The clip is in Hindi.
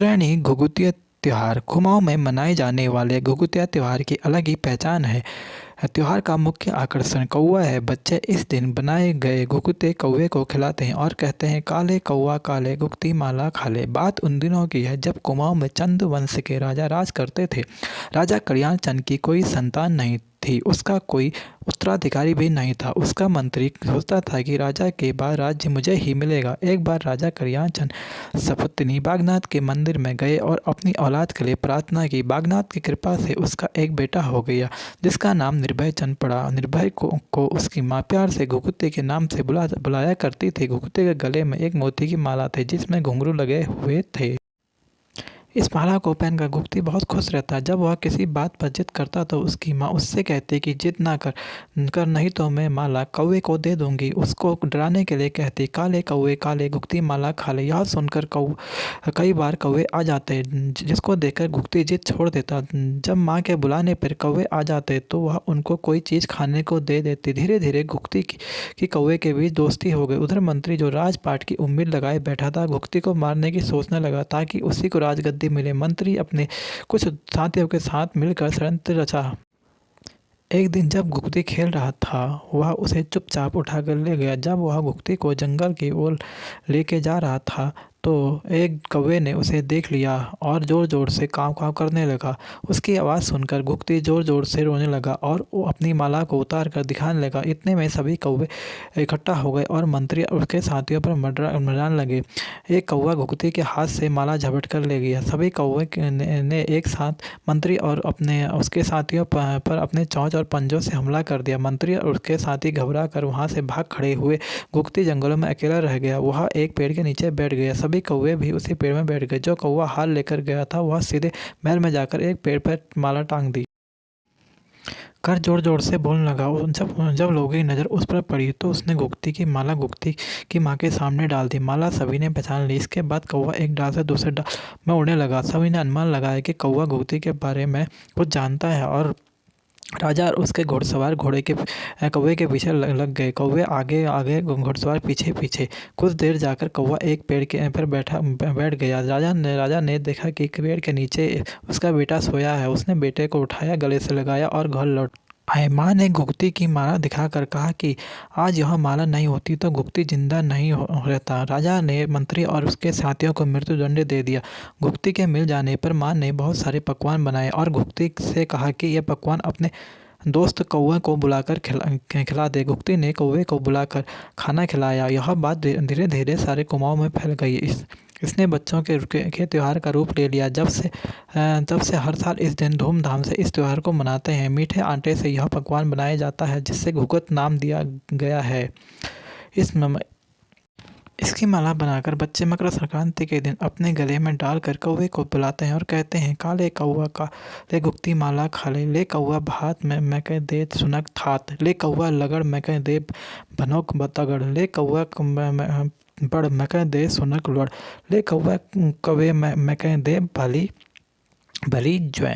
उत्तरायणी घुघुतिया त्योहार कुमाऊं में मनाए जाने वाले घुघुतिया त्योहार की अलग ही पहचान है। त्योहार का मुख्य आकर्षण कौवा है। बच्चे इस दिन बनाए गए घुघुते कौवे को खिलाते हैं और कहते हैं, काले कौवा काले घुघती माला खा ले। बात उन दिनों की है जब कुमाऊं में चंद वंश के राजा राज करते थे। राजा कल्याण चंद की कोई संतान नहीं थी, उसका कोई उत्तराधिकारी भी नहीं था। उसका मंत्री सोचता था कि राजा के बाद राज्य मुझे ही मिलेगा। एक बार राजा कल्याण चंद सपत्नी बागनाथ के मंदिर में गए और अपनी औलाद के लिए प्रार्थना की। बागनाथ की कृपा से उसका एक बेटा हो गया, जिसका नाम निर्भय चंद पड़ा। निर्भय को उसकी माँ प्यार से घुघुते के नाम से बुलाया करती थी। घुघुते के गले में एक मोती की माला थी, जिसमें घुंघरू लगे हुए थे। इस माला को पहनकर घुघती बहुत खुश रहता। जब वह किसी बात पर जिद करता तो उसकी माँ उससे कहती कि जिद ना कर नहीं तो मैं माला कौवे को दे दूंगी। उसको डराने के लिए कहती, काले कौवे काले घुघती माला खा ले। यह सुनकर कई बार कौवे आ जाते, जिसको देखकर घुघती जिद छोड़ देता। जब माँ के बुलाने पर कौवे आ जाते तो वह उनको कोई चीज़ खाने को दे देती। धीरे धीरे घुघती की कौवे के बीच दोस्ती हो गई। उधर मंत्री जो राजपाट की उम्मीद लगाए बैठा था, घुघती को मारने की सोचने लगा ताकि उसी को राजगद्दी मिले। मंत्री अपने कुछ साथियों के साथ मिलकर षड्यंत्र रचा। एक दिन जब घुघती खेल रहा था, वह उसे चुपचाप उठाकर ले गया। जब वह घुघती को जंगल की ओर लेके जा रहा था तो एक कौवे ने उसे देख लिया और ज़ोर ज़ोर से काँव काँव करने लगा। उसकी आवाज़ सुनकर घुघती ज़ोर ज़ोर से रोने लगा और वो अपनी माला को उतार कर दिखाने लगा। इतने में सभी कौवे इकट्ठा हो गए और मंत्री और उसके साथियों पर मंडराने लगे। एक कौवा घुघती के हाथ से माला झपट कर ले गया। सभी कौवे ने एक साथ मंत्री और उसके साथियों पर अपने चोंच और पंजों से हमला कर दिया। मंत्री और उसके साथी घबरा कर वहाँ से भाग खड़े हुए। घुघती जंगलों में अकेला रह गया। वह एक पेड़ के नीचे बैठ गया। सभी कौवे भी उसी पेड़ में बैठ गए। जो कौवा हाल लेकर गया था, वह सीधे महल में जाकर एक पेड़ पर माला टांग दी कर जोर जोर से बोलने लगा। जब जब लोगों की नज़र उस पर पड़ी तो उसने घुघती की माला घुघती की माँ के सामने डाल दी। माला सभी ने पहचान ली। इसके बाद कौवा एक डाल से दूसरे डाल में उड़ने लगा। सभी ने अनुमान लगाया कि कौवा घुघती के बारे में कुछ जानता है और राजा और उसके घुड़सवार कौवे के पीछे लग गए। कौवे आगे आगे, घुड़सवार पीछे पीछे। कुछ देर जाकर कौवा एक पेड़ के पर बैठ गया। राजा ने देखा कि पेड़ के नीचे उसका बेटा सोया है। उसने बेटे को उठाया, गले से लगाया और घर लौट आए। माँ ने घुघती की माला दिखाकर कहा कि आज यह माला नहीं होती तो घुघती जिंदा नहीं रहता। राजा ने मंत्री और उसके साथियों को मृत्युदंड दे दिया। घुघती के मिल जाने पर माँ ने बहुत सारे पकवान बनाए और घुघती से कहा कि यह पकवान अपने दोस्त कौवे को बुलाकर खिला दे। घुघती ने कौवे को बुलाकर खाना खिलाया। यह बात धीरे धीरे सारे कुमाऊं में फैल गई। इसने बच्चों के त्योहार का रूप ले लिया। जब से हर साल इस दिन धूमधाम से इस त्योहार को मनाते हैं। मीठे आटे से यह पकवान बनाया जाता है, जिससे घुघुत नाम दिया गया है। इसकी माला बनाकर बच्चे मकर संक्रांति के दिन अपने गले में डालकर कौवे को बुलाते हैं और कहते हैं, काले कौवा काले घुघती माला खा ले। ले कौवा भात में मैके दे सुनक थात। ले कौवा लगड़ मैके दे भनोक तगड़। ले कौवा बड़ मैके दे सुनक लड़। ले कौवा कवे मैके दे भली भली ज्वां।